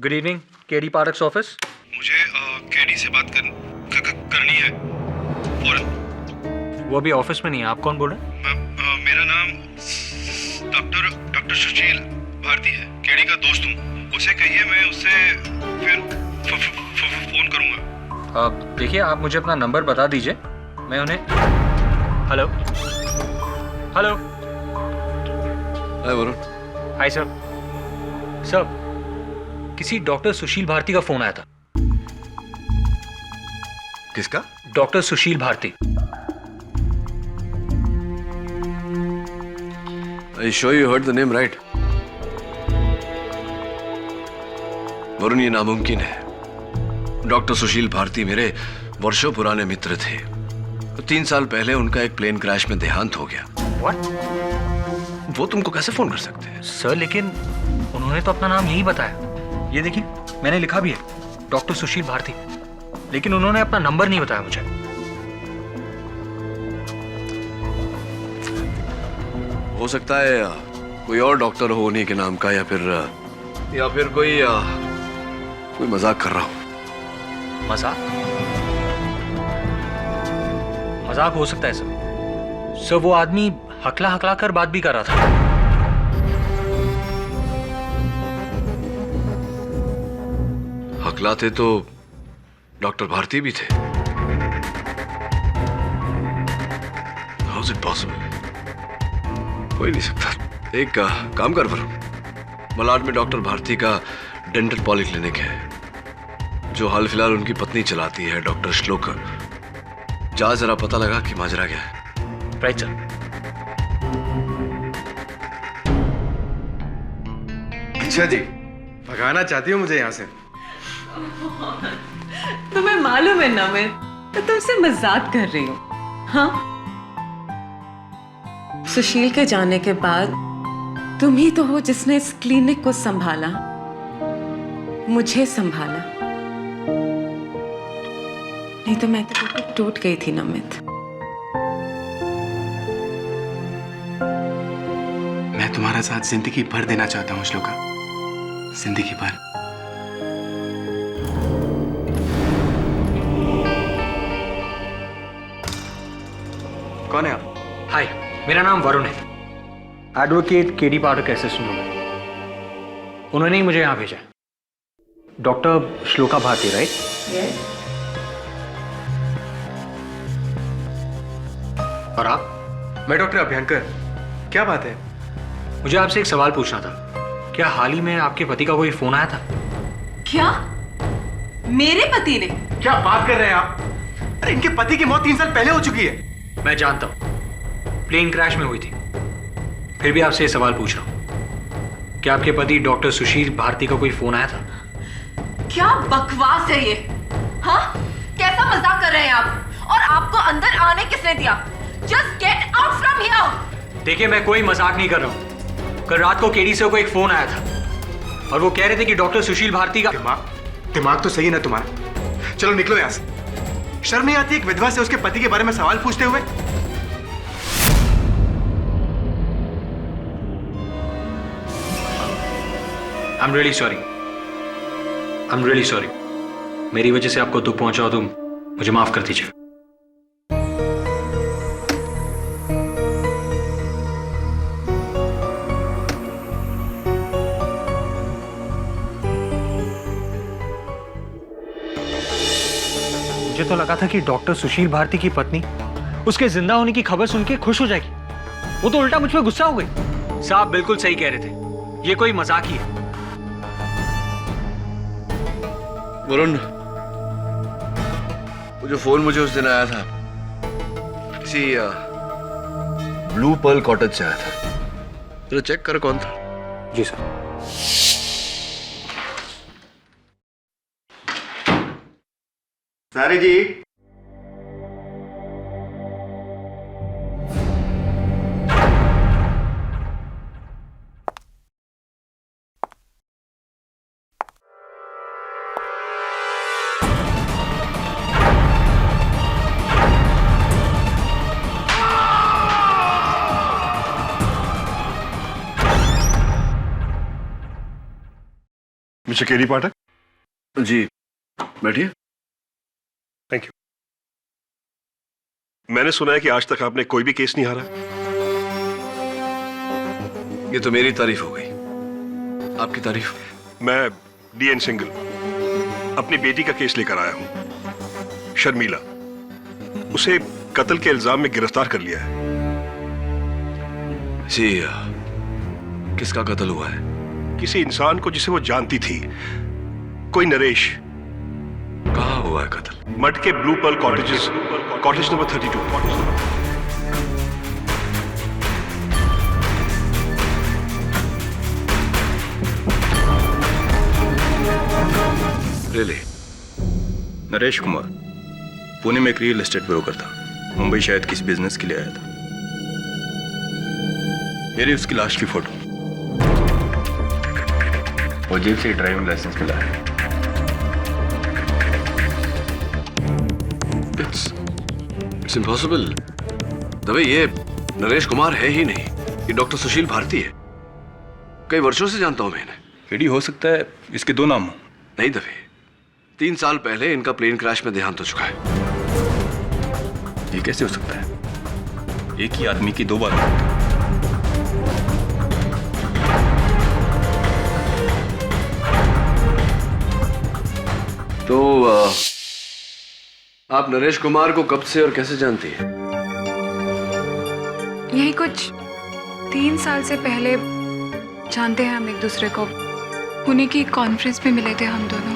Good evening, KD parks office. मुझे KD से बात करनी है। और वो अभी ऑफिस में नहीं है। आप कौन बोल रहे हैं? मेरा नाम डॉक्टर सुशील भारती है। केडी का दोस्त हूँ। उसे कहिए मैं उससे फिर फोन करूँगा। देखिए, आप मुझे अपना नंबर बता दीजिए, मैं उन्हें। Hello hello. Hi Varun. Hi sir. Sir, किसी डॉक्टर सुशील भारती का फोन आया था। किसका? Doctor Sushil Bharati. I sure you heard the name right? Varun, ये नामुमकिन है। डॉक्टर सुशील भारती मेरे वर्षों पुराने मित्र थे। 3 साल पहले उनका एक प्लेन क्रैश में देहांत हो गया। व्हाट? वो तुमको कैसे फोन कर सकते हैं? सर, लेकिन उन्होंने तो अपना नाम यही बताया। ये देखिए, मैंने लिखा भी है, डॉक्टर सुशील भारती, लेकिन उन्होंने अपना नंबर नहीं बताया मुझे। हो सकता है कोई और डॉक्टर हो उन्हीं के नाम का, या फिर कोई मजाक कर रहा हो। मजाक? मजाक हो सकता है सर। सर, वो आदमी हकला हकला कर बात भी कर रहा था। हकलाते तो डॉक्टर भारती भी थे। How is it possible? हो ही नहीं सकता। एक काम कर वरुण, मलाड में डॉक्टर भारती का डेंटल पॉलीक्लिनिक है, जो हाल फिलहाल उनकी पत्नी चलाती है, डॉक्टर श्लोका। जा जरा पता लगा कि माजरा क्या है। Right sir. अच्छा जी, भगाना चाहती हो मुझे यहाँ से? तुम्हें मालूम है ना, मैं तो तुमसे मजाक कर रही हूँ। हाँ, सुशील के जाने के बाद तुम ही तो हो जिसने इस क्लिनिक को संभाला, मुझे संभाला। नहीं तो मैं तो टूट गई थी नमित। मैं तुम्हारा साथ जिंदगी भर देना चाहता हूँ श्लोका, जिंदगी भर। कौन है आप? हाय, मेरा नाम वरुण है। एडवोकेट केडी पाठक का असिस्टेंट हूं मैं। उन्होंने ही मुझे यहाँ भेजा। Doctor Shloka Bharati, right? और आप? मैं डॉक्टर अभ्यंकर। क्या बात है? मुझे आपसे एक सवाल पूछना था। क्या हाल ही में आपके पति का कोई फोन आया था? क्या? मेरे पति ने? क्या बात कर रहे हैं आप? अरे इनके पति की मौत 3 साल पहले हो चुकी है। मैं जानता हूं, प्लेन क्रैश में हुई थी। फिर भी आपसे ये सवाल पूछ रहा हूं, क्या आपके पति डॉक्टर सुशील भारती का कोई फोन आया था? क्या बकवास है ये? हाँ, कैसा मजाक कर रहे हैं आप? और आपको अंदर आने किसने दिया? Just get out from here. देखिए, मैं कोई मजाक नहीं कर रहा हूं। कल रात को केडी से को एक फोन आया था और वो कह रहे थे कि डॉक्टर सुशील भारती का। दिमाग तो सही है ना तुम्हारा? चलो निकलो यहाँ से। शर्म नहीं आती एक विधवा से उसके पति के बारे में सवाल पूछते हुए? I'm really sorry. I'm really sorry. मेरी वजह से आपको दुख पहुंचा हो तो मुझे माफ कर दीजिए। मुझे तो लगा था कि डॉक्टर सुशील भारती की पत्नी उसके जिंदा होने की खबर सुन के खुश हो जाएगी। वो तो उल्टा मुझ पे गुस्सा हो गई। साहब बिल्कुल सही कह रहे थे, ये कोई मजाक ही है। वरुण, वो जो फोन मुझे उस दिन आया था, किसी ब्लू पर्ल कॉटेज से आया था। जरा चेक कर कौन था। जी सर। सारी जी, मिस्टर केडी पाठक, जी बैठिए। Thank you. मैंने सुना है कि आज तक आपने कोई भी केस नहीं हारा। ये तो मेरी तारीफ हो गई, आपकी तारीफ? मैं डीएन सिंगल अपनी बेटी का केस लेकर आया हूं, शर्मिला। उसे कत्ल के इल्जाम में गिरफ्तार कर लिया है। जी, किसका कत्ल हुआ है? किसी इंसान को जिसे वो जानती थी, कोई नरेश। कहाँ हुआ है कत्ल? मड के blue pearl cottages, cottage number 32। Really? Naresh Kumar Pune में एक रियल एस्टेट ब्रोकर था। मुंबई शायद किसी बिजनेस के लिए आया था। ये रही उसकी लाश की फोटो। वो जेब से ड्राइविंग लाइसेंस मिला है। It's impossible. दबे ये नरेश कुमार है ही नहीं, ये डॉक्टर सुशील भारती है। कई वर्षों से जानता हूं मैं इन्हें। केडी हो सकता है इसके दो नाम हो। नहीं दबे, 3 साल पहले इनका प्लेन क्रैश में देहांत हो चुका है। ये कैसे हो सकता है? एक ही आदमी की दो बार। तो आप नरेश कुमार को कब से और कैसे जानती हैं? यही कुछ 3 साल से पहले जानते हैं हम एक दूसरे को। पुणे की कॉन्फ्रेंस में मिले थे हम दोनों।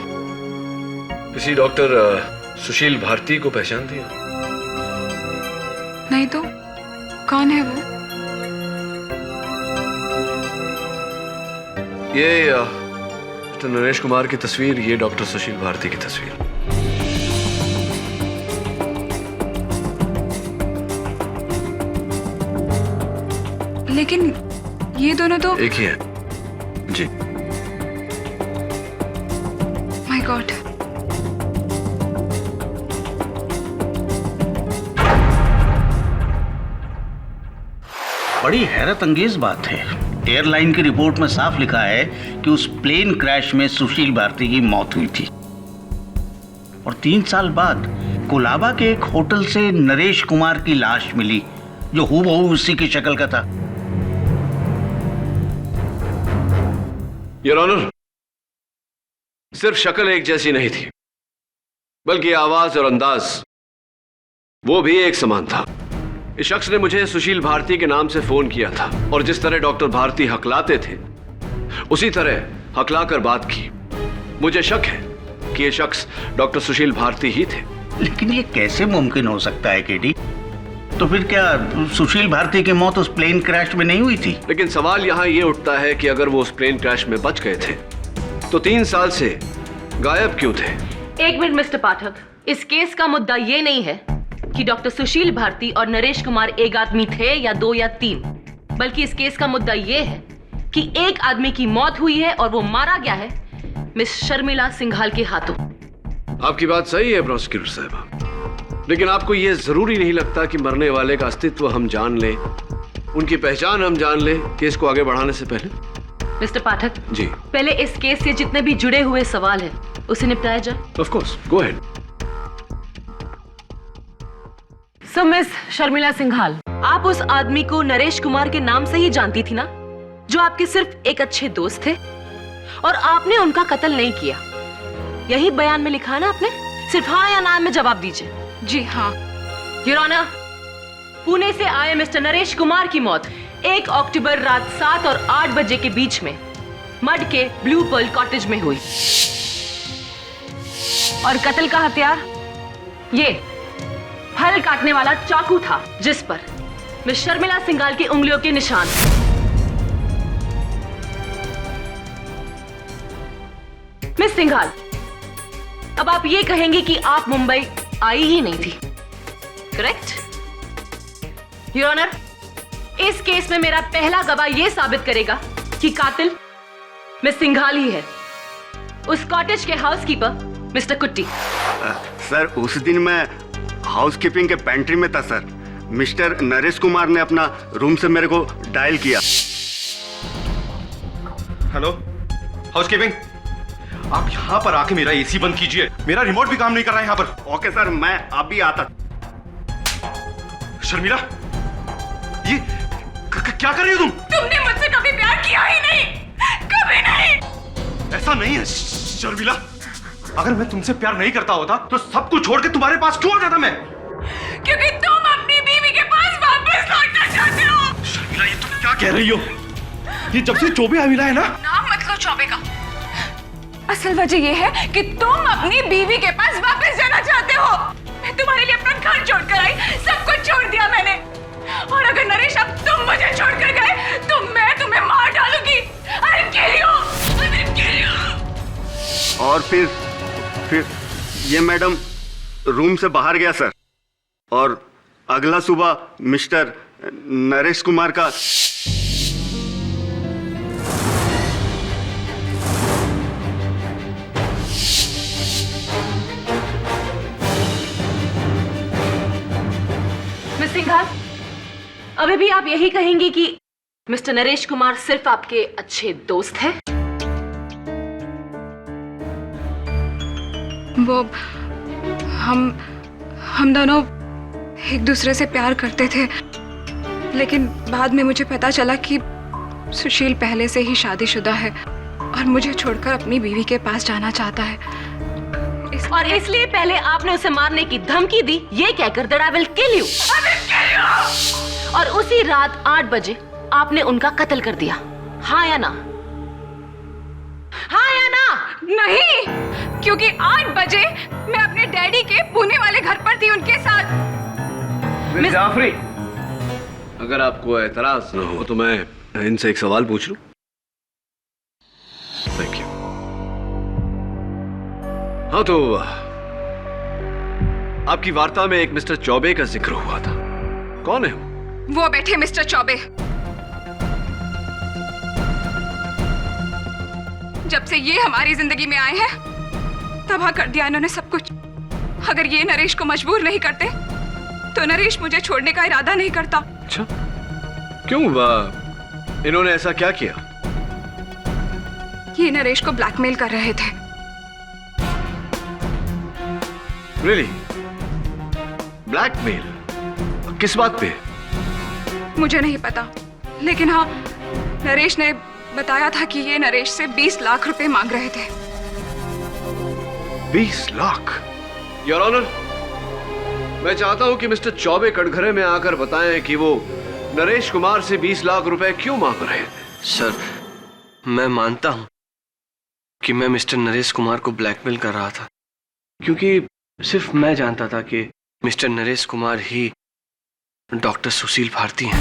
किसी डॉक्टर सुशील भारती को पहचानती हैं? नहीं तो कौन है वो? ये मिस्टर नरेश कुमार की तस्वीर, ये डॉक्टर सुशील भारती की तस्वीर। लेकिन ये दोनों तो एक ही है। जी। My god. बड़ी हैरत अंगेज बात है। एयरलाइन की रिपोर्ट में साफ लिखा है कि उस प्लेन क्रैश में सुशील भारती की मौत हुई थी और 3 साल बाद कोलाबा के एक होटल से नरेश कुमार की लाश मिली जो हूबहू उसी की शक्ल का था। योर ऑनर, सिर्फ शक्ल एक जैसी नहीं थी, बल्कि आवाज और अंदाज वो भी एक समान था। इस शख्स ने मुझे सुशील भारती के नाम से फोन किया था और जिस तरह डॉक्टर भारती हकलाते थे उसी तरह हकलाकर बात की। मुझे शक है कि ये शख्स डॉक्टर सुशील भारती ही थे। लेकिन ये कैसे मुमकिन हो सकता है केडी? तो फिर क्या सुशील भारती की मौत उस प्लेन क्रैश में नहीं हुई थी? लेकिन सवाल यहां ये उठता है कि अगर वो उस प्लेन क्रैश में बच गए थे तो 3 साल से गायब क्यों थे? एक मिनट मिस्टर पाठक, इस केस का मुद्दा ये नहीं है कि डॉक्टर सुशील भारती और नरेश कुमार एक आदमी थे या 2 या 3, बल्कि इस केस का मुद्दा ये है कि एक आदमी की मौत हुई है और वो मारा गया है मिस शर्मिला सिंघाल के हाथों। आपकी बात सही है प्रोसिक्यूटर साहब, लेकिन आपको यह जरूरी नहीं लगता कि मरने वाले का अस्तित्व हम जान लें, उनकी पहचान हम जान लें केस को आगे बढ़ाने से पहले? मिस्टर पाठक जी, पहले इस केस से जितने भी जुड़े हुए सवाल हैं उसे निपटाया जाए। Of course, go ahead. So miss Sharmila Singhal, आप उस आदमी को नरेश कुमार के नाम से ही जानती थी ना, जो आपके सिर्फ एक अच्छे दोस्त थे, और आपने उनका कत्ल नहीं किया। यही बयान में लिखा है ना आपने? सिर्फ हाँ या ना में जवाब दीजिए। जी हाँ। योर ऑनर, पुणे से आए मिस्टर नरेश कुमार की मौत 1 अक्टूबर रात 7 और 8 बजे के बीच में मड के ब्लू पर्ल कॉटेज में हुई। और कत्ल का हथियार ये फल काटने वाला चाकू था, जिस पर मिस शर्मिला सिंघाल की उंगलियों के निशान। मिस सिंघाल, अब आप ये कहेंगे कि आप मुंबई आई ही नहीं थी, करेक्ट? योर ऑनर, इस केस में मेरा पहला गवाह यह साबित करेगा कि कातिल मिस सिंघाल ही है, उस कॉटेज के हाउसकीपर मिस्टर कुट्टी। सर, उस दिन मैं हाउसकीपिंग के पेंट्री में था सर। मिस्टर नरेश कुमार ने अपना रूम से मेरे को डायल किया। हेलो हाउसकीपिंग, आप यहाँ पर आके मेरा एसी बंद कीजिए, मेरा रिमोट भी काम नहीं कर रहा है यहाँ पर। ओके सर, मैं अभी आता। शर्मिला, ये क्या कर रही हो तुम? तुमने मुझसे कभी प्यार किया ही नहीं, कभी नहीं। ऐसा नहीं है शर्मिला, अगर मैं तुमसे प्यार नहीं करता होता तो सब कुछ छोड़ के तुम्हारे पास क्यों आ जाता मैं? क्योंकि तुम अपनी बीवी के पास वापस लौटना चाहते हो। शर्मिला, ये तुम क्या कह रही हो? ये जब से चौबे मिला है ना। नाम मत लो चौबे का। असल वजह ये है कि तुम अपनी बीवी के पास वापस जाना चाहते हो। मैं तुम्हारे लिए अपना घर छोड़कर आई, सब कुछ छोड़ दिया मैंने। और अगर नरेश अब तुम मुझे छोड़कर गए तो मैं तुम्हें मार डालूंगी। I'll kill you! I will kill you! और फिर ये मैडम रूम से बाहर गया सर, और अगला सुबह मिस्टर नरेश कुमार का मिस सिंघाल, अभी भी आप यही कहेंगी कि मिस्टर नरेश कुमार सिर्फ आपके अच्छे दोस्त हैं? वो हम दोनों एक दूसरे से प्यार करते थे, लेकिन बाद में मुझे पता चला कि सुशील पहले से ही शादीशुदा है और मुझे छोड़कर अपनी बीवी के पास जाना चाहता है। और इसलिए पहले आपने उसे मारने की धमकी दी, ये कहकर that I will kill you. और उसी रात 8 बजे आपने उनका कत्ल कर दिया, हाँ या ना? हाँ या ना? नहीं, क्योंकि 8 बजे मैं अपने डैडी के पुणे वाले घर पर थी उनके साथ। मिस जाफरी, अगर आपको एतराज न हो तो मैं इनसे एक सवाल पूछ लूं? Thank you. हाँ, तो आपकी वार्ता में एक मिस्टर चौबे का जिक्र हुआ था, कौन है वो बैठे मिस्टर चौबे। जब से ये हमारी जिंदगी में आए हैं तबाह कर दिया इन्होंने सब कुछ। अगर ये नरेश को मजबूर नहीं करते तो नरेश मुझे छोड़ने का इरादा नहीं करता। अच्छा, क्यों? इन्होंने ऐसा क्या किया? ये नरेश को ब्लैकमेल कर रहे थे। रियली? ब्लैकमेल? किस बात पे? मुझे नहीं पता, लेकिन हाँ, नरेश ने बताया था कि ये नरेश से 20 लाख रुपए मांग रहे थे। 20 लाख? योर ऑनर, मैं चाहता हूं कि मिस्टर चौबे कटघरे में आकर बताएं कि वो नरेश कुमार से 20 लाख रुपए क्यों मांग रहे हैं। सर, मैं मानता हूं कि मैं मिस्टर नरेश कुमार को ब्लैकमेल कर रहा था, क्योंकि सिर्फ मैं जानता था कि मिस्टर नरेश कुमार ही डॉक्टर सुशील भारती हैं।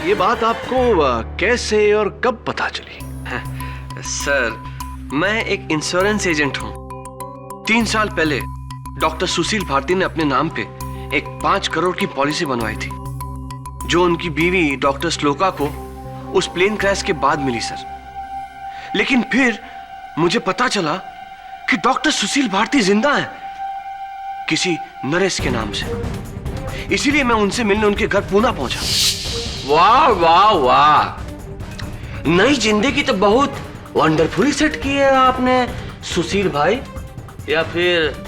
ये बात आपको कैसे और कब पता चली? सर, मैं एक इंश्योरेंस एजेंट हूं। 3 साल पहले डॉक्टर सुशील भारती ने अपने नाम पे एक 5 करोड़ की पॉलिसी बनवाई थी, जो उनकी बीवी डॉक्टर श्लोका को उस प्लेन क्रैश के बाद मिली सर। लेकिन फिर मुझे पता चला कि डॉक्टर सुशील भारती जिंदा हैं, किसी नरेश के नाम से। इसीलिए मैं उनसे मिलने उनके घर पुणे पहुंचा। वाह वाह वाह, नई जिंदगी तो बहुत वंडरफुली सेट की है आपने सुशील भाई, या फिर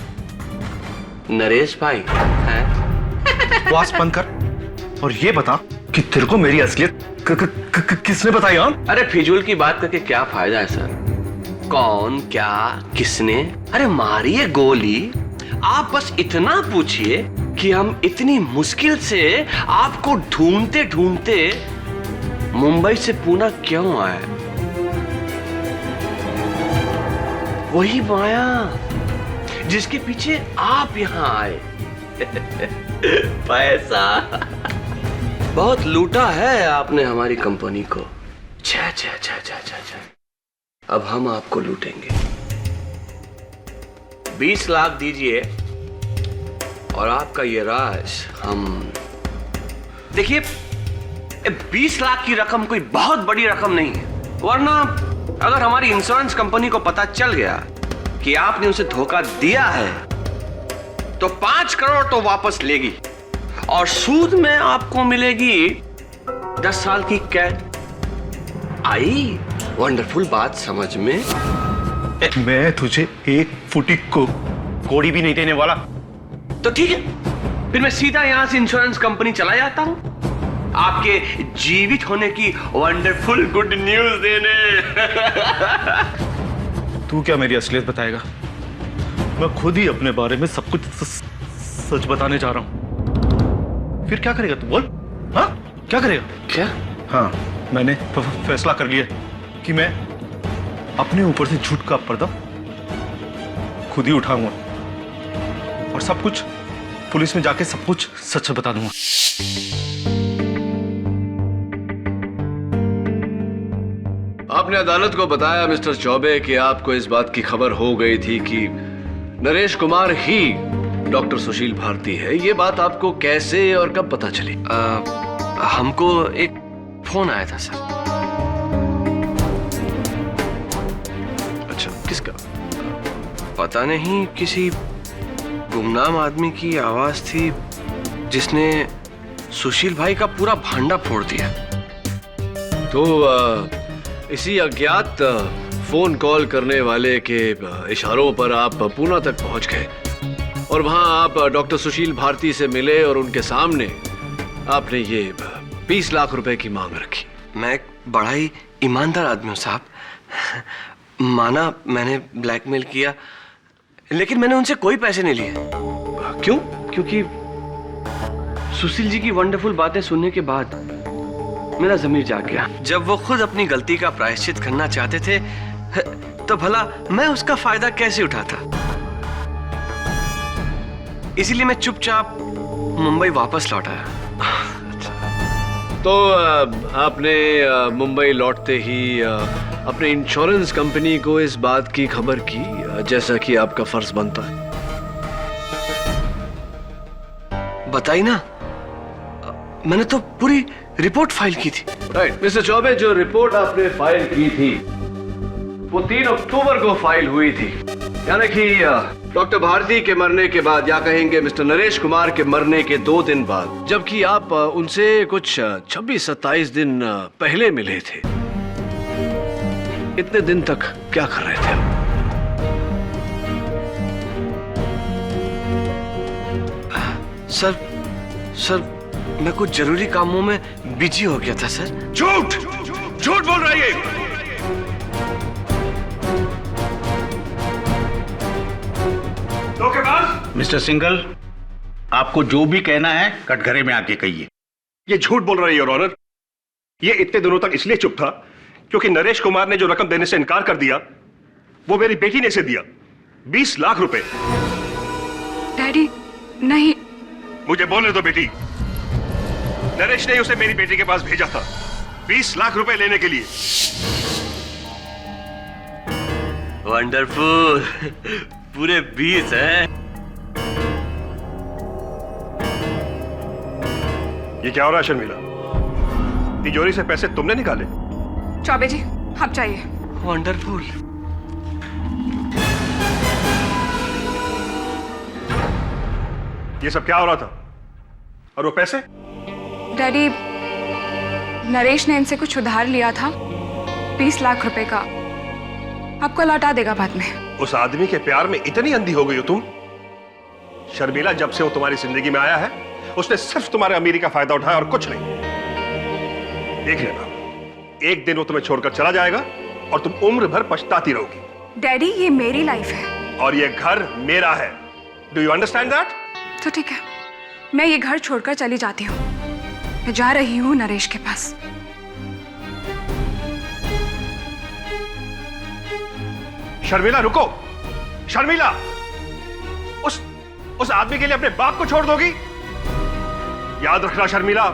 नरेश भाई हैं? बकवास बंद कर और ये बता कि तेरे को मेरी असलियत किसने बताई? अरे फिजूल की बात करके क्या फायदा है सर? कौन, क्या, किसने? अरे मारिए गोली, आप बस इतना पूछिए कि हम इतनी मुश्किल से आपको ढूंढते ढूंढते मुंबई से पुणे क्यों आए? वही माया जिसके पीछे आप यहां आए। पैसा। बहुत लूटा है आपने हमारी कंपनी को। छा छा छा छा छा छा। अब हम आपको लूटेंगे। 20 लाख दीजिए और आपका ये राज हम। देखिए, 20 लाख की रकम कोई बहुत बड़ी रकम नहीं है, वरना अगर हमारी इंश्योरेंस कंपनी को पता चल गया कि आपने उसे धोखा दिया है तो 5 करोड़ तो वापस लेगी और सूद में आपको मिलेगी 10 साल की कैद। आई वंडरफुल बात समझ में। मैं तुझे एक फुटी को कोड़ी भी नहीं देने वाला। तो ठीक है, फिर मैं सीधा यहां से इंश्योरेंस कंपनी चला जाता हूं आपके जीवित होने की वंडरफुल गुड न्यूज देने। तू क्या मेरी असलियत बताएगा? मैं खुद ही अपने बारे में सब कुछ सच बताने जा रहा हूं। फिर क्या करेगा तू? बोल। हाँ, क्या करेगा? क्या? हाँ, मैंने फैसला कर लिया कि मैं अपने ऊपर से झूठ का पर्दा खुद ही उठाऊंगा और सब कुछ पुलिस में जाके सब कुछ सच बता दूंगा। आपने अदालत को बताया मिस्टर चौबे कि आपको इस बात की खबर हो गई थी कि नरेश कुमार ही डॉक्टर सुशील भारती है। ये बात आपको कैसे और कब पता चली? हमको एक फोन आया था सर। अच्छा, किसका? पता नहीं, किसी गुमनाम आदमी की आवाज थी जिसने सुशील भाई का पूरा भांडा फोड़ दिया। तो इसी अज्ञात फोन कॉल करने वाले के इशारों पर आप पूना तक पहुंच गए और वहां आप डॉक्टर सुशील भारती से मिले और उनके सामने आपने ये 20 लाख रुपए की मांग रखी। मैं एक बड़ा ही ईमानदार आदमी हूं साहब। माना मैंने ब्लैकमेल किया, लेकिन मैंने उनसे कोई पैसे नहीं लिए। क्यों? क्योंकि सुशील जी की वंडरफुल बातें सुनने के बाद मेरा ज़मीर जाग गया। जब वो खुद अपनी गलती का प्रायश्चित करना चाहते थे तो भला मैं उसका फायदा कैसे उठाता। इसीलिए मैं चुपचाप मुंबई वापस लौट आया। तो आपने मुंबई लौटते ही अपने इंश्योरेंस कंपनी को इस बात की खबर की, जैसा कि आपका फर्ज बनता है। बताई ना, मैंने तो पूरी रिपोर्ट फाइल की थी। राइट मिस्टर चौबे, जो रिपोर्ट आपने फाइल की थी वो 3 अक्टूबर को फाइल हुई थी, यानी कि डॉक्टर भारती के मरने के बाद, या कहेंगे मिस्टर नरेश कुमार के मरने के 2 दिन बाद, जबकि आप उनसे कुछ 26-27 दिन पहले मिले थे। इतने दिन तक क्या कर रहे थे आप? सर मैं कुछ जरूरी कामों में बिजी हो गया था सर। झूठ बोल रही है। मिस्टर सिंघल, आपको जो भी कहना है कटघरे में आके कहिए। ये झूठ बोल रही है योर ऑनर। ये इतने दिनों तक इसलिए चुप था क्योंकि नरेश कुमार ने जो रकम देने से इनकार कर दिया वो मेरी बेटी ने इसे दिया, 20 लाख रुपए। डैडी नहीं। मुझे बोलने दो बेटी। नरेश ने उसे मेरी बेटी के पास भेजा था 20 लाख रुपए लेने के लिए। वंडरफुल, पूरे 20 हैं। ये क्या हो रहा है शर्मिला? तिजोरी से पैसे तुमने निकाले? चौबे जी, आप जाइए। वंडरफुल। ये सब क्या हो रहा था? और वो पैसे? डैडी, नरेश ने इनसे कुछ उधार लिया था, 20 लाख रुपए का। आपको लौटा देगा बाद में। उस आदमी के प्यार में इतनी अंधी हो गई हो तुम? शर्मिला, जब से वो तुम्हारी जिंदगी में आया है उसने सिर्फ तुम्हारे अमीरी का फायदा उठाया और कुछ नहीं। देख लेना, एक दिन वो तुम्हें छोड़कर चला जाएगा और तुम उम्र भर पछताती रहोगी। डैडी, ये मेरी लाइफ है और ये घर मेरा है। Do you understand that? तो ठीक है, मैं ये घर छोड़कर चली जाती हूँ। मैं जा रही हूँ नरेश के पास। शर्मिला रुको। शर्मिला, उस आदमी के लिए अपने बाप को छोड़ दोगी? याद रखना शर्मिला,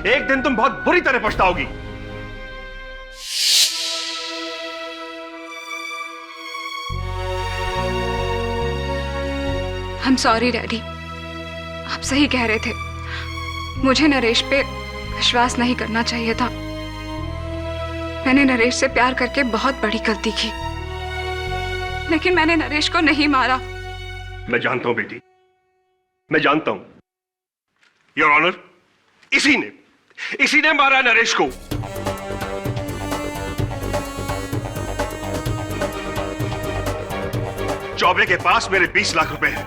एक दिन तुम बहुत बुरी तरह पछताओगी। I'm sorry डैडी, आप सही कह रहे थे। मुझे नरेश पे विश्वास नहीं करना चाहिए था। मैंने नरेश से प्यार करके बहुत बड़ी गलती की, लेकिन मैंने नरेश को नहीं मारा। मैं जानता हूं बेटी, मैं जानता हूं। योर ऑनर, इसी ने मारा नरेश को। चौबे के पास मेरे 20 लाख रुपए हैं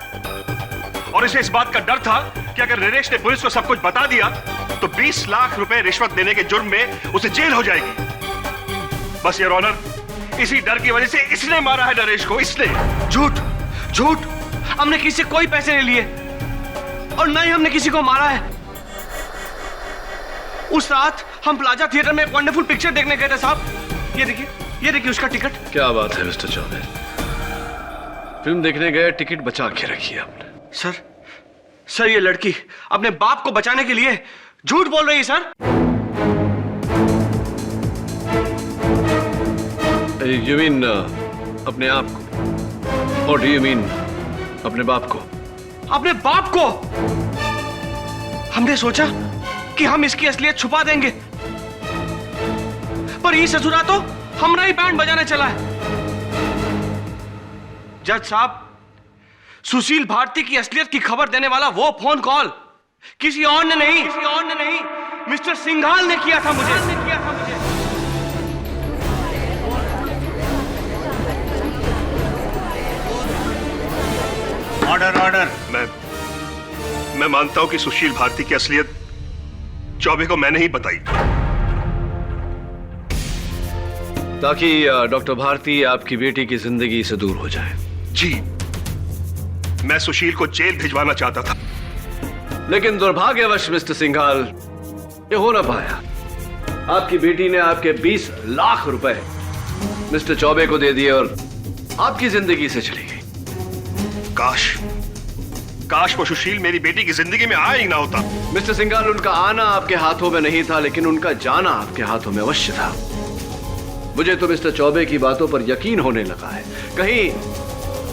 और इसे इस बात का डर था कि अगर नरेश ने पुलिस को सब कुछ बता दिया तो 20 लाख रुपए रिश्वत देने के जुर्म में उसे जेल हो जाएगी। बस योर ऑनर, इसी डर की वजह से इसने मारा है नरेश को, इसने। झूठ झूठ, हमने किसी से कोई पैसे नहीं लिए और न ही हमने किसी को मारा है। उस रात हम प्लाजा थिएटर में एक वंडरफुल पिक्चर देखने गए थे साहब। ये देखिए उसका टिकट। क्या बात है मिस्टर चौबे, फिल्म देखने गए, टिकट बचा के रखी है आपने। सर ये लड़की अपने बाप को बचाने के लिए झूठ बोल रही है सर। यू मीन अपने आप को, और डू यू मीन अपने बाप को? अपने बाप को। हमने सोचा कि हम इसकी असलियत छुपा देंगे, पर ये ससुरा तो हमारा ही बैंड बजाने चला है। जज साहब, सुशील भारती की असलियत की खबर देने वाला वो फोन कॉल किसी और ने नहीं मिस्टर सिंघाल ने किया था मुझे। ऑर्डर। मैं मानता हूं कि सुशील भारती की असलियत चौबे को मैंने ही बताई, ताकि डॉक्टर भारती आपकी बेटी की जिंदगी से दूर हो जाए। जी, मैं सुशील को जेल भिजवाना चाहता था, लेकिन दुर्भाग्यवश मिस्टर सिंघाल ये हो ना पाया। आपकी बेटी ने आपके 20 लाख रुपए मिस्टर चौबे को दे दिए और आपकी जिंदगी से चली गई। काश वो सुशील मेरी बेटी की जिंदगी में आया ही ना होता। मिस्टर सिंघाल, उनका आना आपके हाथों में नहीं था, लेकिन उनका जाना आपके हाथों में अवश्य था। मुझे तो मिस्टर चौबे की बातों पर यकीन होने लगा है। कहीं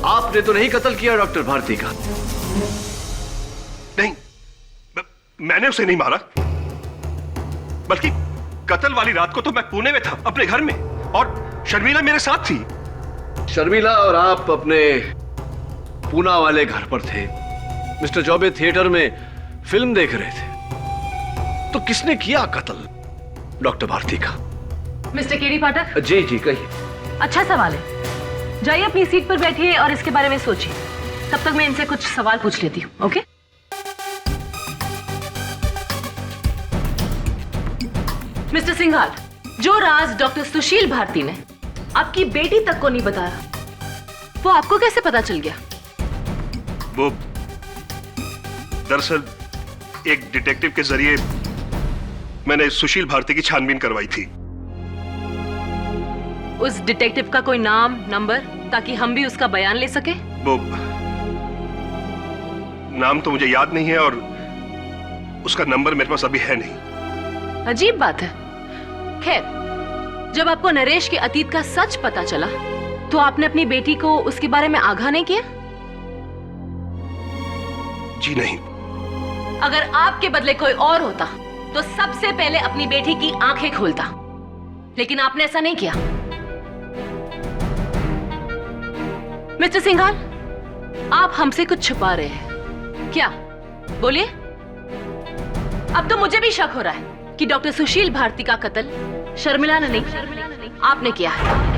आपने तो नहीं कत्ल किया डॉक्टर भारती का? नहीं, मैंने उसे नहीं मारा, बल्कि कत्ल वाली रात को तो मैं पुणे में था अपने घर में, और शर्मिला मेरे साथ थी। शर्मिला और आप अपने पूना वाले घर पर थे। मिस्टर चौबे थिएटर में फिल्म देख रहे थे। तो किसने किया कत्ल डॉक्टर भारती का? मिस्टर केडी पाठक। जी कहिए। अच्छा सवाल है, जाइए अपनी सीट पर बैठिए और इसके बारे में सोचिए। तब तक मैं इनसे कुछ सवाल पूछ लेती हूँ। ओके? मिस्टर सिंघाल, जो राज डॉक्टर सुशील भारती ने आपकी बेटी तक को नहीं बताया, वो आपको कैसे पता चल गया? वो दरअसल एक डिटेक्टिव के जरिए मैंने सुशील भारती की छानबीन करवाई थी। उस डिटेक्टिव का कोई नाम, नंबर, ताकि हम भी उसका बयान ले सके? वो नाम तो मुझे याद नहीं है और उसका नंबर मेरे पास अभी है नहीं। अजीब बात है। खैर, जब आपको नरेश के अतीत का सच पता चला तो आपने अपनी बेटी को उसके बारे में आगाह नहीं किया? जी नहीं। अगर आपके बदले कोई और होता तो सबसे पहले अपनी बेटी की आंखें खोलता, लेकिन आपने ऐसा नहीं किया। मिस्टर सिंघाल, आप हमसे कुछ छुपा रहे हैं क्या? बोलिए। अब तो मुझे भी शक हो रहा है कि डॉक्टर सुशील भारती का कत्ल शर्मिला ने नहीं, आपने किया है।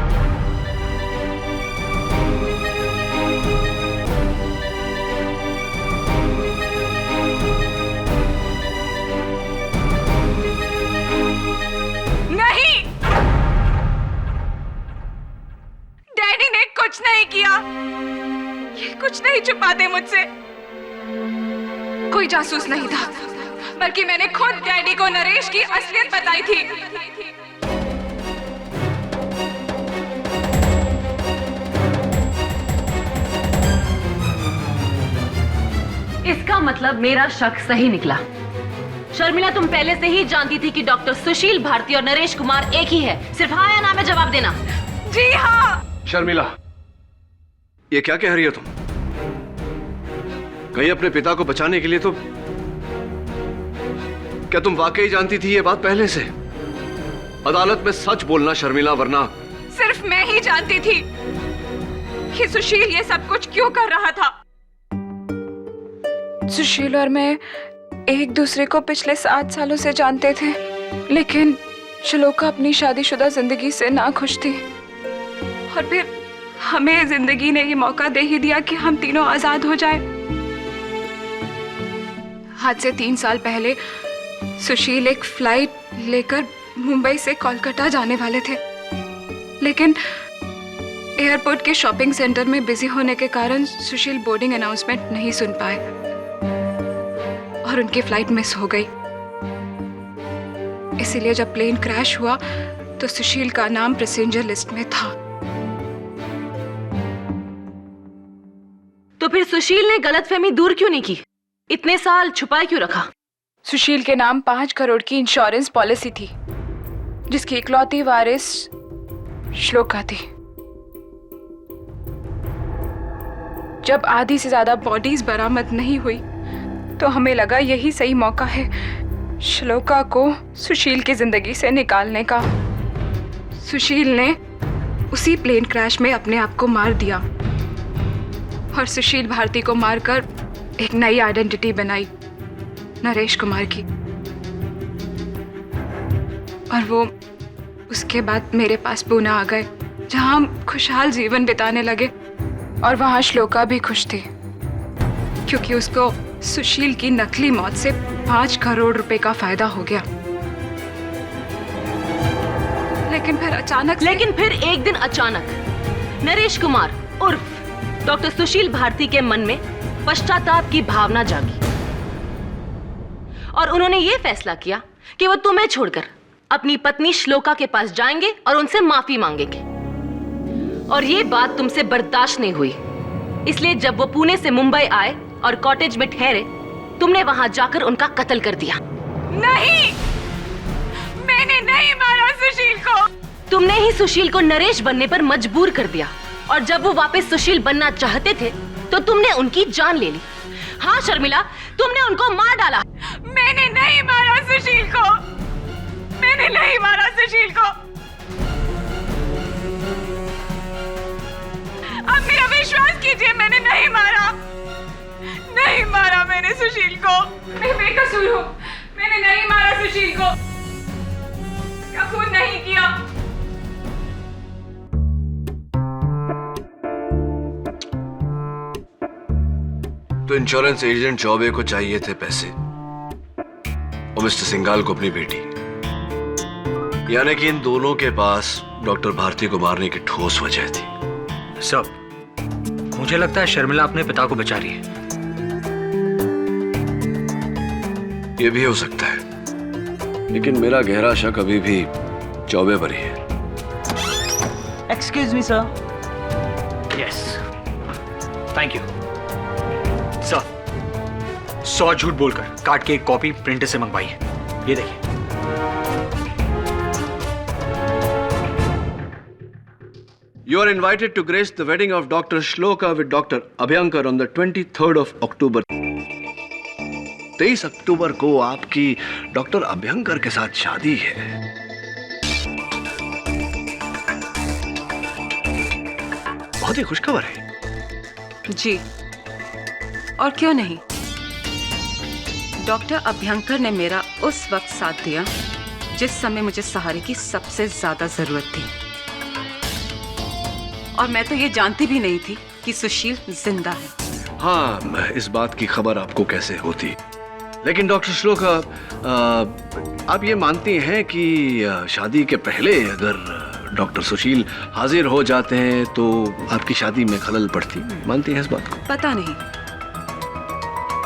नहीं, डैडी ने कुछ नहीं किया। ये कुछ नहीं छुपाते मुझसे। कोई जासूस नहीं था, बल्कि मैंने खुद डैडी को नरेश की असलियत बताई थी। इसका मतलब मेरा शक सही निकला। शर्मिला, तुम पहले से ही जानती थी कि डॉक्टर सुशील भारती और नरेश कुमार एक ही है। सिर्फ हाँ या ना में जवाब देना। जी हाँ। शर्मिला, ये क्या कह रही हो तुम? कहीं अपने पिता को बचाने के लिए तो क्या तुम वाकई जानती थी ये बात पहले से? अदालत में सच बोलना शर्मिला, वरना। सिर्फ मैं ही जानती थी कि सुशील ये सब कुछ क्यों कर रहा था। सुशील और मैं एक दूसरे को पिछले 7 सालों से जानते थे, लेकिन श्लोका अपनी शादीशुदा जिंदगी से नाखुश थी। और फिर हमें जिंदगी ने ये मौका दे ही दिया कि हम तीनों आजाद हो जाएं। आज से 3 साल पहले सुशील एक फ्लाइट लेकर मुंबई से कोलकाता जाने वाले थे, लेकिन एयरपोर्ट के शॉपिंग सेंटर में बिजी होने के कारण सुशील बोर्डिंग अनाउंसमेंट नहीं सुन पाए और उनकी फ्लाइट मिस हो गई। इसीलिए जब प्लेन क्रैश हुआ तो सुशील का नाम पैसेंजर लिस्ट में था। तो फिर सुशील ने गलतफहमी दूर क्यों नहीं की? इतने साल छुपाए क्यों रखा? सुशील के नाम 5 करोड़ की इंश्योरेंस पॉलिसी थी, जिसकी इकलौती वारिस श्लोका थी। जब आधी से ज्यादा बॉडीज बरामद नहीं हुई तो हमें लगा यही सही मौका है श्लोका को सुशील की जिंदगी से निकालने का। सुशील ने उसी प्लेन क्रैश में अपने आप को मार दिया और सुशील भारती को मारकर एक नई आइडेंटिटी बनाई, नरेश कुमार की। और वो उसके बाद मेरे पास पुणे आ गए, जहां हम खुशहाल जीवन बिताने लगे। और वहां श्लोका भी खुश थी, क्योंकि उसको सुशील की नकली मौत से 5 करोड़ रुपए का फायदा हो गया। लेकिन फिर एक दिन अचानक नरेश कुमार उर्फ डॉक्टर सुशील भारती के मन में पश्चाताप की भावना जागी और उन्होंने ये फैसला किया कि वो तुम्हें छोड़कर अपनी पत्नी श्लोका के पास जाएंगे और उनसे माफी मांगेंगे। और ये बात तुमसे बर्दाश्त नहीं हुई, इसलिए जब वो पुणे से मुंबई आए और कॉटेज में ठहरे, तुमने वहां जाकर उनका कत्ल कर दिया। नहीं, मैंने नहीं मारा सुशील को। तुमने ही सुशील को नरेश बनने पर मजबूर कर दिया, और जब वो वापस सुशील बनना चाहते थे तो तुमने उनकी जान ले ली। हाँ शर्मिला, तुमने उनको मार डाला। मैंने नहीं मारा सुशील को, मैंने नहीं मारा सुशील को। अब मेरा विश्वास कीजिए, मैंने नहीं मारा मैंने सुशील को। मैं बेकसूर हूँ, मैंने नहीं मारा सुशील को, कसूर नहीं किया। तो इंश्योरेंस एजेंट चौबे को चाहिए थे पैसे और मिस्टर सिंघाल को अपनी बेटी, यानी कि इन दोनों के पास डॉक्टर भारती को मारने की ठोस वजह थी। सब मुझे लगता है शर्मिला अपने पिता को बचा रही है। ये भी हो सकता है, लेकिन मेरा गहरा शक अभी भी चौबे पर ही है। Excuse me sir. Yes, thank you sir. 100 झूठ बोलकर कार्ड की एक कॉपी प्रिंटर से मंगवाई है, ये देखिए। You are invited to grace the wedding of Dr. Shloka with Dr. Abhyankar on the 23rd of October. 23 अक्टूबर को आपकी डॉक्टर अभ्यंकर के साथ शादी है। बहुत ही खुशखबर है। जी, और क्यों नहीं। डॉक्टर अभ्यंकर ने मेरा उस वक्त साथ दिया जिस समय मुझे सहारे की सबसे ज्यादा जरूरत थी, और मैं तो ये जानती भी नहीं थी कि सुशील जिंदा है। हाँ, इस बात की खबर आपको कैसे होती? लेकिन डॉक्टर श्लोका, आप ये मानती हैं कि शादी के पहले अगर डॉक्टर सुशील हाजिर हो जाते हैं तो आपकी शादी में खलल पड़ती? मानती हैं इस बात को? पता नहीं,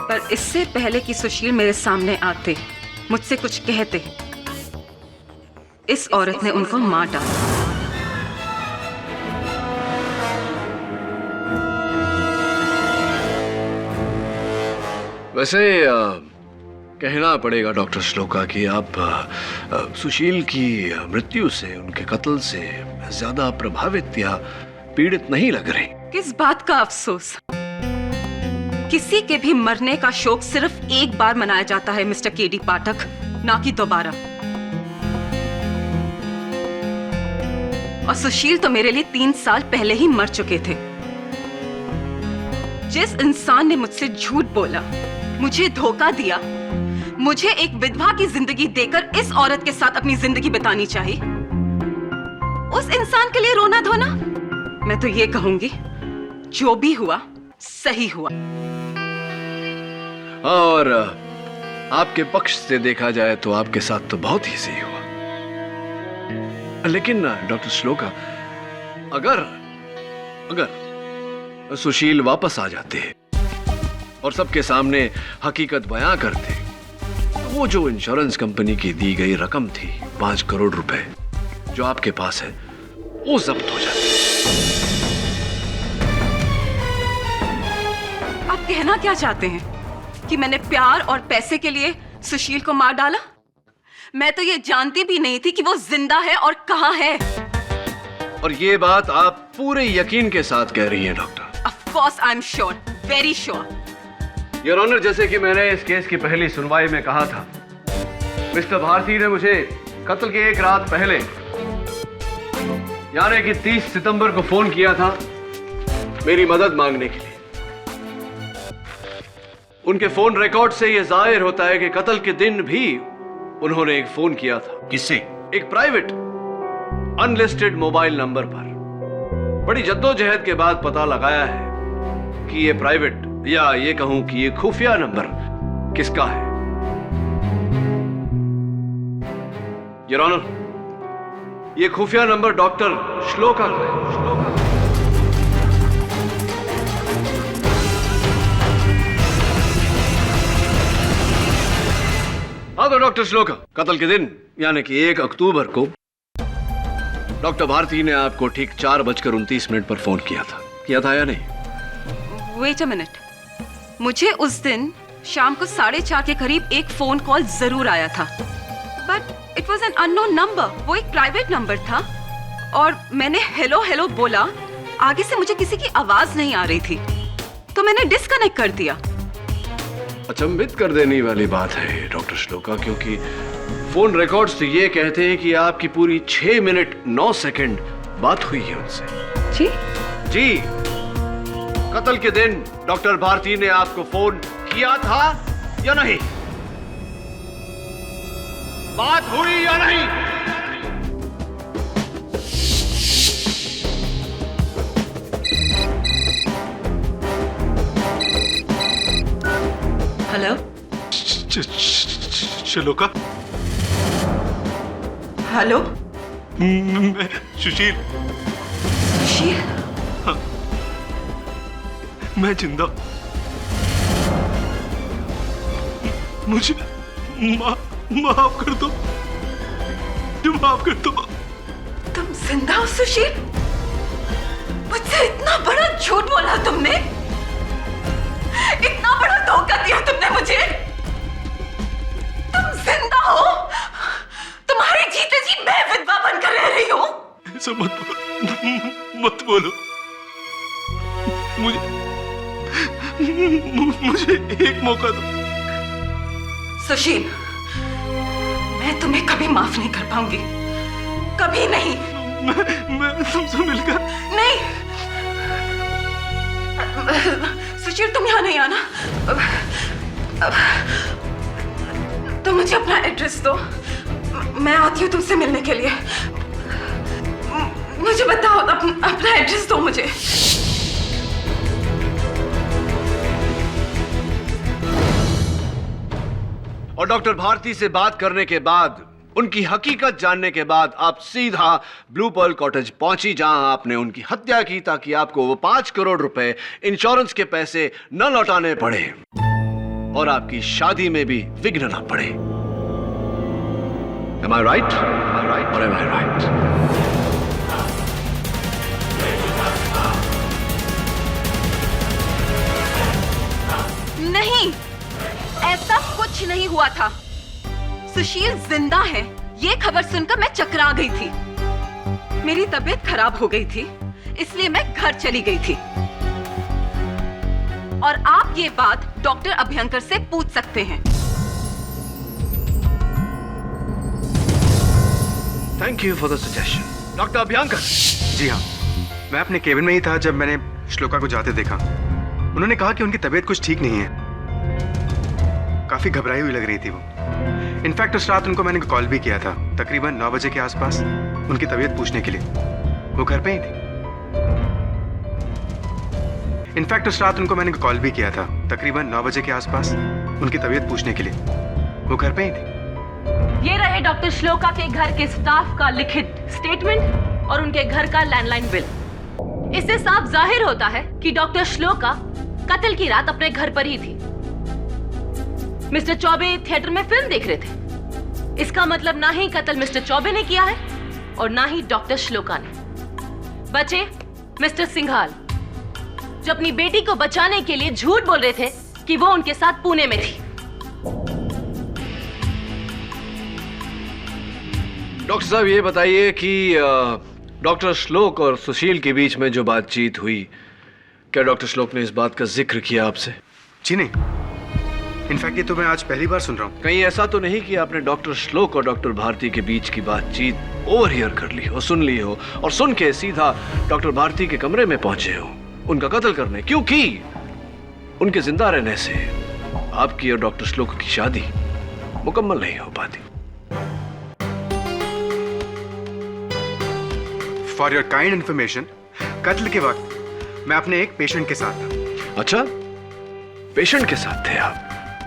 पर इससे पहले कि सुशील मेरे सामने आते, मुझसे कुछ कहते, इस औरत ने उनको मार डाला। वैसे कहना पड़ेगा डॉक्टर श्लोका कि आप सुशील की मृत्यु से, उनके कत्ल से ज्यादा प्रभावित या पीड़ित नहीं लग रही। किस बात का अफसोस? किसी के भी मरने का शोक सिर्फ एक बार मनाया जाता है मिस्टर केडी पाठक, ना कि दोबारा। और सुशील तो मेरे लिए 3 साल पहले ही मर चुके थे। जिस इंसान ने मुझसे झूठ बोला, मुझे धोखा दिया, मुझे एक विधवा की जिंदगी देकर इस औरत के साथ अपनी जिंदगी बितानी चाहिए। उस इंसान के लिए रोना धोना? मैं तो ये कहूंगी, जो भी हुआ सही हुआ। और आपके पक्ष से देखा जाए तो आपके साथ तो बहुत ही सही हुआ। लेकिन डॉक्टर श्लोका, अगर सुशील वापस आ जाते और सबके सामने हकीकत बयां करते, तो वो जो इंश्योरेंस कंपनी की दी गई रकम थी 5 करोड़ रुपए जो आपके पास है, वो जब्त हो जाती। आप कहना क्या चाहते हैं कि मैंने प्यार और पैसे के लिए सुशील को मार डाला? मैं तो ये जानती भी नहीं थी कि वो जिंदा है और कहां है। और ये बात आप पूरे यकीन के साथ कह रही हैं doctor? Of course I'm sure, very sure. Your honour, जैसे कि मैंने इस केस की पहली सुनवाई में कहा था, मिस्टर भारती ने मुझे कत्ल के एक रात पहले यानी कि 30 सितंबर को फोन किया था मेरी मदद मांगने के लिए। उनके फोन रिकॉर्ड से यह जाहिर होता है कि कत्ल के दिन भी उन्होंने एक फोन किया था। किससे? एक प्राइवेट अनलिस्टेड मोबाइल नंबर पर। बड़ी जद्दोजहद के बाद पता लगाया है कि ये प्राइवेट, या ये कहूं कि ये खुफिया नंबर किसका है। योर ऑनर, ये खुफिया नंबर डॉक्टर श्लोका का है। हाँ तो डॉक्टर श्लोका, कत्ल के दिन यानी कि 1 अक्टूबर को डॉक्टर भारती ने आपको ठीक 4:29 पर फोन किया था या नहीं? वेट अ मिनट, मुझे उस दिन शाम को 4:30 के करीब एक फोन कॉल जरूर आया था, but it was an unknown number. वो एक प्राइवेट नंबर था और मैंने हेलो हेलो बोला, आगे से मुझे किसी की आवाज नहीं आ रही थी, तो मैंने डिस्कनेक्ट कर दिया। अचंभित कर देने वाली बात है डॉक्टर श्लोका, क्योंकि फोन रिकॉर्ड्स तो ये कहते हैं कि आपकी पूरी 6 मिनट 9 सेकंड बात हुई है उनसे। जी, कत्ल के दिन डॉक्टर भारती ने आपको फोन किया था या नहीं? बात हुई या नहीं? हेलो श्लोका? हेलो, मैं सुशील। सुशील? हाँ, मैं जिंदा। मुझे माफ कर दो, माफ कर दो। तुम जिंदा हो सुशील? मुझसे इतना बड़ा झूठ बोला तुमने, इतना बड़ा धोखा दिया तुमने मुझे। तुम जिंदा हो? तुम्हारे जीते जी मैं विधवा बनकर रह रही हूं? ऐसा मत बोलो। मुझे एक मौका दो। सुशील, मैं तुम्हें कभी माफ नहीं कर पाऊंगी, कभी नहीं। मैं तुमसे मिलकर नहीं सुशील, तुम यहाँ नहीं आना। तुम मुझे अपना एड्रेस दो, मैं आती हूँ तुमसे मिलने के लिए। मुझे बताओ, अपना एड्रेस दो मुझे। और डॉक्टर भारती से बात करने के बाद, उनकी हकीकत जानने के बाद आप सीधा ब्लू पर्ल कॉटेज पहुंची, जहां आपने उनकी हत्या की ताकि आपको वो 5 करोड़ रुपए इंश्योरेंस के पैसे न लौटाने पड़े और आपकी शादी में भी विघ्न न पड़े। Am I right? Or am I right? नहीं, ऐसा कुछ नहीं हुआ था। सुशील जिंदा है, ये खबर सुनकर मैं चकरा गई थी। मेरी तबीयत खराब हो गई थी, इसलिए मैं घर चली गई थी। और आप ये बात डॉक्टर अभ्यंकर से पूछ सकते हैं। Thank you for the suggestion doctor Abhyankar. जी हाँ, मैं अपने केबिन में ही था जब मैंने श्लोका को जाते देखा। उन्होंने कहा कि उनकी तबीयत कुछ ठीक नहीं है। काफी घबराई हुई लग रही थी वो। इनफैक्ट उस रात उनको मैंने कॉल भी किया था, तकरीबन 9 बजे के आसपास, उनकी तबीयत पूछने के लिए। वो घर पे ही थी। इनफैक्ट उस रात उनको मैंने कॉल भी किया था, तकरीबन 9 बजे के आसपास, उनकी तबीयत पूछने के लिए। वो घर पे ही थी। ये रहे डॉक्टर श्लोका के घर के स्टाफ का लिखित स्टेटमेंट और उनके घर का लैंडलाइन बिल। इससे साफ जाहिर होता है कि डॉक्टर श्लोका कत्ल की रात अपने घर पर ही थी। मिस्टर चौबे थिएटर में फिल्म देख रहे थे। इसका मतलब ना ही कत्ल मिस्टर चौबे ने किया है और ना ही डॉक्टर श्लोका ने। बचे मिस्टर सिंघाल, जो अपनी बेटी को बचाने के लिए झूठ बोल रहे थे कि वो उनके साथ पुणे में थी। डॉक्टर साहब ये बताइए कि डॉक्टर श्लोक और सुशील के बीच में जो बातचीत हुई, क्या डॉक्टर श्लोक ने इस बात का जिक्र किया आपसे? जी नहीं, इनफैक्ट ये तो मैं आज पहली बार सुन रहा हूँ। कहीं ऐसा तो नहीं कि आपने डॉक्टर श्लोक और डॉक्टर भारती के बीच की बातचीत ओवरहियर कर ली हो, सुन ली हो और सुन के सीधा डॉक्टर भारती के कमरे में पहुंचे हो उनका कत्ल करने, क्योंकि उनके जिंदा रहने से आपकी और डॉक्टर श्लोक की शादी मुकम्मल नहीं हो पाती। फॉर योर काइंड इन्फॉर्मेशन, कत्ल के वक्त मैं अपने एक पेशेंट के साथ था। अच्छा, पेशेंट के साथ थे आप?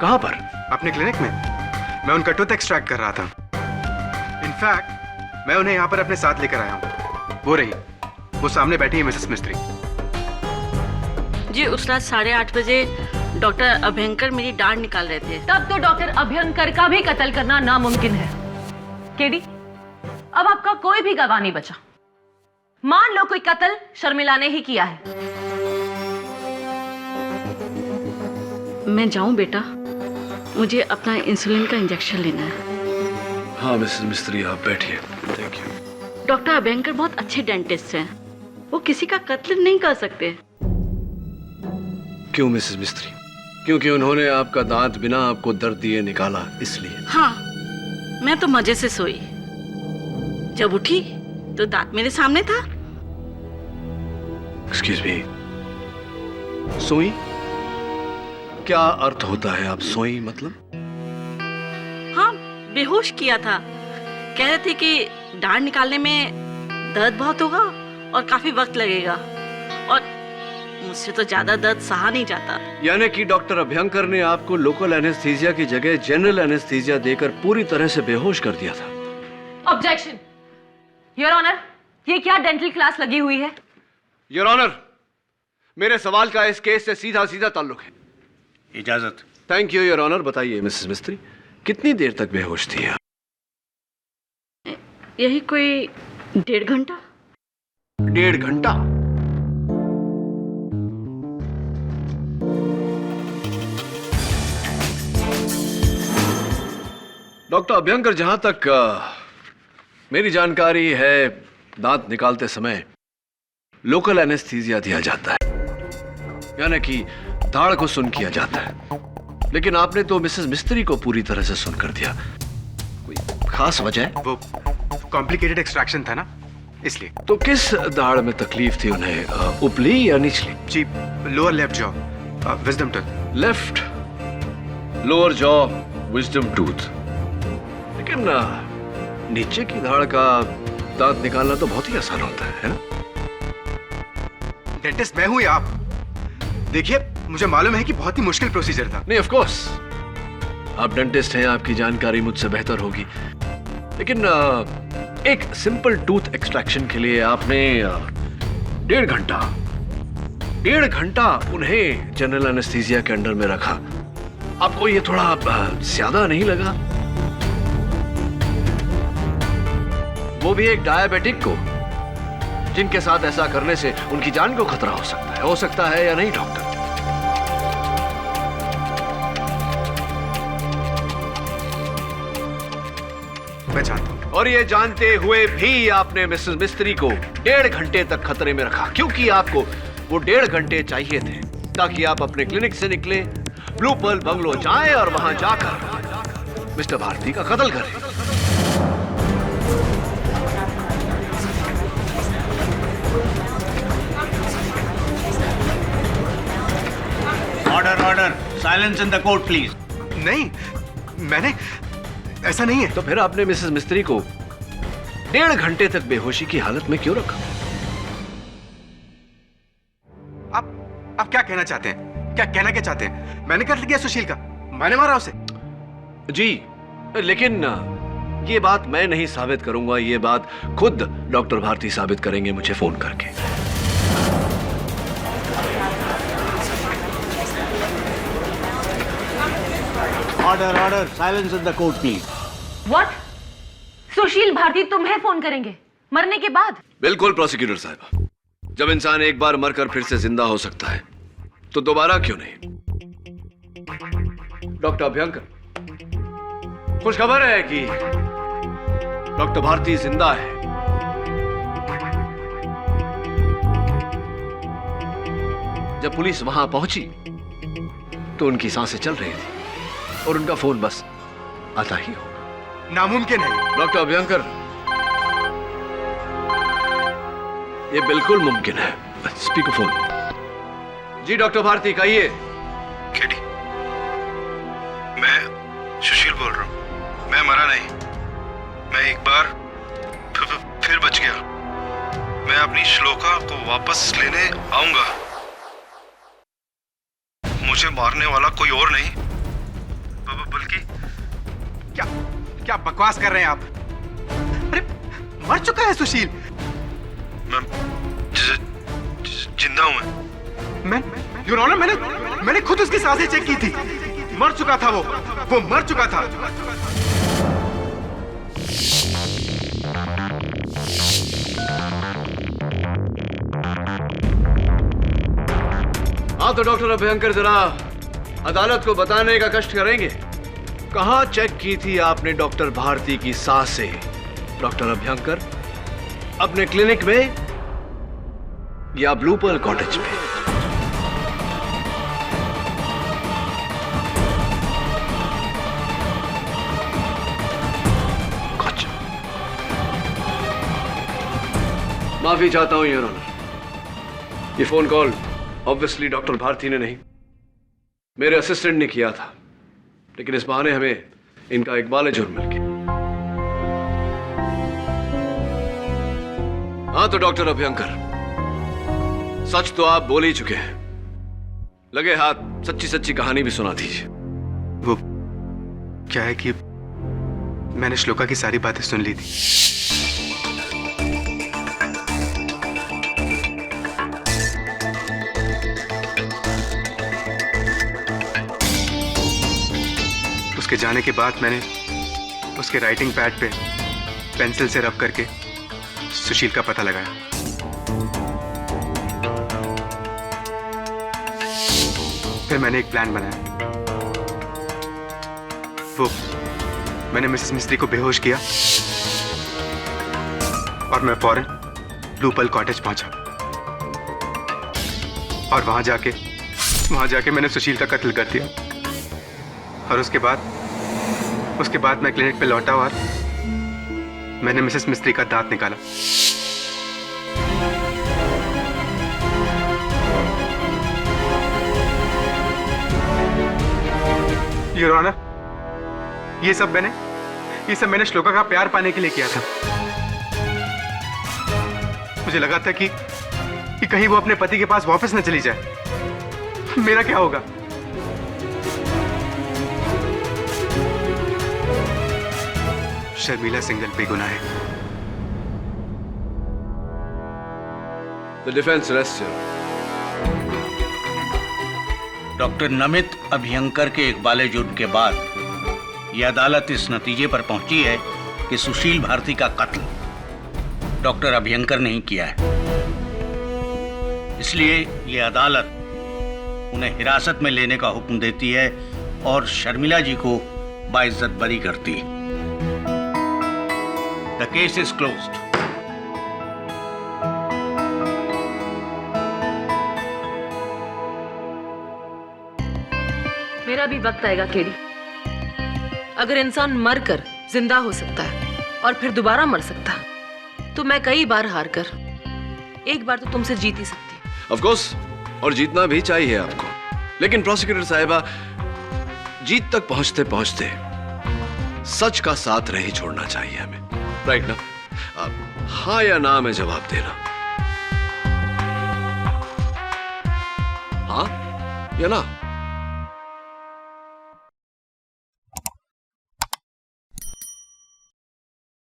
कहां पर? अपने क्लिनिक में। मैं उनका टूथ एक्सट्रैक्ट कर रहा था। इनफैक्ट मैं उन्हें यहाँ पर अपने साथ लेकर आया हूँ। वो रही, वो सामने बैठी है मिसेस मिस्त्री। जी उस रात 8:30 बजे डॉक्टर अभयंकर मेरी डांड निकाल रहे थे। तब तो डॉक्टर अभयंकर का भी कत्ल करना नामुमकिन है। केडी, अब आपका कोई भी गवाह नहीं बचा। मान लो कोई कत्ल शर्मिला ने ही किया है। मैं जाऊं बेटा? मुझे अपना इंसुलिन का इंजेक्शन लेना है। हाँ मिसेस मिस्त्री, आप बैठिए। Thank you. डॉक्टर अभयंकर बहुत अच्छे डेंटिस्ट हैं। वो किसी का कत्ल नहीं कर सकते। क्यों मिसेस मिस्त्री? क्योंकि उन्होंने आपका दांत बिना आपको दर्द दिए निकाला, इसलिए? हाँ, मैं तो मजे से सोई। जब उठी तो दांत मेरे सामने था। एक्सक्यूज मी, सोई? क्या अर्थ होता है आप सोई मतलब? हाँ, बेहोश किया था। कह रहे थे कि डांड निकालने में दर्द बहुत होगा और काफी वक्त लगेगा और मुझसे तो ज्यादा दर्द सहा नहीं जाता। यानी कि डॉक्टर अभयंकर ने आपको लोकल एनेस्थीसिया की जगह जनरल एनेस्थीसिया देकर पूरी तरह से बेहोश कर दिया था। ऑब्जेक्शन योर ऑनर, ये क्या डेंटल क्लास लगी हुई है? योर ऑनर, मेरे सवाल का इस केस से सीधा सीधा ताल्लुक है। इजाजत। Thank you your honour. बताइए मिसेस मिस्त्री, कितनी देर तक बेहोश थी आप? यही कोई 1.5 घंटा। 1.5 घंटा? डॉक्टर अभयंकर, जहां तक मेरी जानकारी है, दांत निकालते समय लोकल एनेस्थीसिया दिया जाता है, यानी कि दाढ़ को सुन किया जाता है। लेकिन आपने तो मिसेस मिस्त्री को पूरी तरह से सुन कर दिया। कोई खास वजह? वो कॉम्प्लिकेटेड एक्सट्रैक्शन था ना, इसलिए। तो किस दाढ़ में तकलीफ थी उन्हें, ऊपरी या निचली? जी, lower left jaw, wisdom tooth. Left lower jaw, wisdom tooth. लेकिन नीचे की दाढ़ का दांत निकालना तो बहुत ही आसान होता है ना? डेंटिस्ट मैं हूं या आप? देखिए, मुझे मालूम है कि बहुत ही मुश्किल प्रोसीजर था। नहीं, ऑफ कोर्स आप डेंटिस्ट हैं, आपकी जानकारी मुझसे बेहतर होगी। लेकिन एक सिंपल टूथ एक्सट्रैक्शन के लिए आपने 1.5 घंटा उन्हें जनरल एनेस्थीसिया के अंडर में रखा। आपको ये थोड़ा ज्यादा नहीं लगा? वो भी एक डायबिटिक को, जिनके साथ ऐसा करने से उनकी जान को खतरा हो सकता है या नहीं डॉक्टर? मैं जानता हूं। और ये जानते हुए भी आपने मिसेस मिस्त्री को 1.5 घंटे तक खतरे में रखा, क्योंकि आपको वो 1.5 घंटे चाहिए थे ताकि आप अपने क्लिनिक से निकले, ब्लू पर्ल बंगलो जाएं और वहां जाकर मिस्टर भारती का कत्ल करें। Order order, silence in the court please. नहीं, मैंने ऐसा नहीं है। तो फिर आपने मिसेस मिस्त्री को 1.5 घंटे तक बेहोशी की हालत में क्यों रखा? आप क्या कहना चाहते हैं? क्या चाहते हैं? मैंने कत्ल किया सुशील का, मैंने मारा उसे। जी, लेकिन ये बात मैं नहीं साबित करूंगा, ये बात खुद डॉक्टर भारती साबित करेंगे मुझे फोन करके। Order, silence in the court please. What? Sushil Bharati तुम्हें फोन करेंगे मरने के बाद? बिल्कुल प्रोसिक्यूटर साहब, जब इंसान एक बार मरकर फिर से जिंदा हो सकता है तो दोबारा क्यों नहीं? डॉक्टर अभ्यंकर, खुश खबर है कि डॉक्टर भारती जिंदा है। जब पुलिस वहां पहुंची तो उनकी सांसें चल रही थी और उनका फोन बस आता ही होगा। नामुमकिन है डॉक्टर अभ्यंकर, ये बिल्कुल मुमकिन है। Speaker phone. जी डॉक्टर भारती, कहिए। केडी, मैं सुशील बोल रहा हूं। मैं मरा नहीं, मैं एक बार फिर बच गया। मैं अपनी श्लोका को वापस लेने आऊंगा। मुझे मारने वाला कोई और नहीं बल्कि क्या बकवास कर रहे हैं आप? अरे मर चुका है सुशील। मैं जिंदा हूं। मैं योर ऑनर, मैंने खुद उसकी सांसें चेक की थी। मर चुका था वो मर चुका था। हाँ तो डॉक्टर अभ्यंकर, जरा अदालत को बताने का कष्ट करेंगे, कहां चेक की थी आपने डॉक्टर भारती की सांसें? डॉक्टर अभ्यंकर, अपने क्लिनिक में या ब्लू पर्ल कॉटेज में? माफी चाहता हूं योर ऑनर, ये phone call obviously doctor Bharati ने नहीं, मेरे असिस्टेंट ने किया था, लेकिन इस बहाने हमें इनका इकबाल जुर्म मिल गया। हाँ तो डॉक्टर अभ्यंकर, सच तो आप बोल ही चुके हैं, लगे हाथ सच्ची सच्ची कहानी भी सुना दीजिए। वो क्या है कि मैंने श्लोका की सारी बातें सुन ली थी। उसके जाने के बाद मैंने उसके राइटिंग पैड पे पेंसिल से रब करके सुशील का पता लगाया। फिर मैंने एक प्लान बनाया। मैंने मिसेस मिस्त्री को बेहोश किया और मैं फौरन ब्लू पर्ल कॉटेज पहुंचा और वहां जाके मैंने सुशील का कत्ल कर दिया। और उसके बाद मैं क्लिनिक पे लौटा और मैंने मिसेस मिस्त्री का दांत निकाला। योर ऑनर, ये सब मैंने श्लोका का प्यार पाने के लिए किया था। मुझे लगा था कि कहीं वो अपने पति के पास वापस न चली जाए। मेरा क्या होगा? शर्मिला सिंगल बेगुनाह है। The defense rests here. Doctor Namit Abhyankar के इकबाल जुर्म के बाद यह अदालत इस नतीजे पर पहुंची है कि सुशील भारती का कत्ल डॉक्टर अभ्यंकर ने ही किया है। इसलिए यह अदालत उन्हें हिरासत में लेने का हुक्म देती है और शर्मिला जी को बाइज्जत बरी करती है। The case is closed. मेरा भी वक्त आएगा केडी। अगर इंसान मरकर जिंदा हो सकता है और फिर दोबारा मर सकता है, तो मैं कई बार हार कर एक बार तो तुमसे जीत ही सकती हूँ। Of course, और जीतना भी चाहिए आपको। लेकिन प्रोसिक्यूटर साहिबा, जीत तक पहुंचते पहुंचते सच का साथ नहीं छोड़ना चाहिए हमें, राइट ना? हाँ या ना में जवाब देना। हाँ या ना?